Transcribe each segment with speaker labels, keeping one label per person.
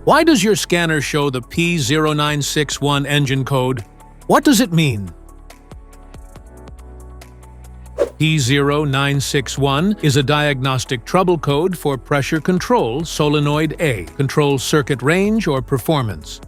Speaker 1: Why does your scanner show the P0961 engine code? What does it mean? P0961 is a diagnostic trouble code for Pressure Control Solenoid A, controls circuit range or performance.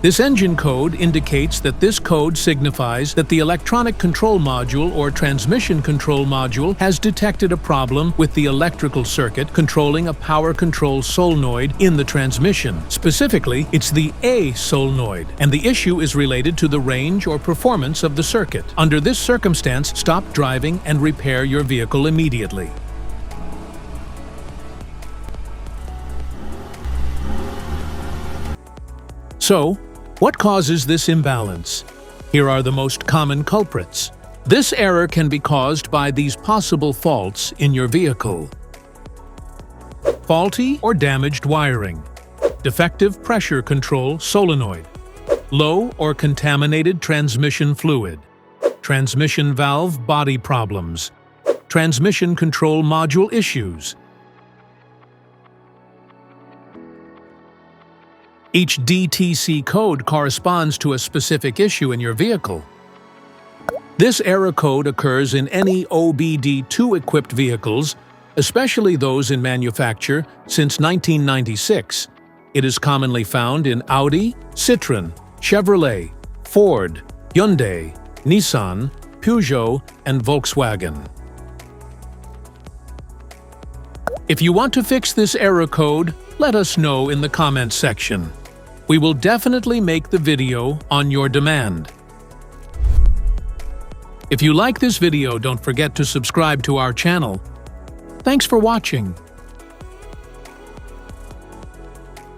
Speaker 1: This engine code indicates that this code signifies that the electronic control module or transmission control module has detected a problem with the electrical circuit controlling a power control solenoid in the transmission. Specifically, it's the A solenoid, and the issue is related to the range or performance of the circuit. Under this circumstance, stop driving and repair your vehicle immediately. So, what causes this imbalance? Here are the most common culprits. This error can be caused by these possible faults in your vehicle: faulty or damaged wiring, defective pressure control solenoid, low or contaminated transmission fluid, transmission valve body problems, transmission control module issues. Each DTC code corresponds to a specific issue in your vehicle. This error code occurs in any OBD2-equipped vehicles, especially those in manufacture since 1996. It is commonly found in Audi, Citroën, Chevrolet, Ford, Hyundai, Nissan, Peugeot, and Volkswagen. If you want to fix this error code, let us know in the comments section. We will definitely make the video on your demand. If you like this video, don't forget to subscribe to our channel. Thanks for watching.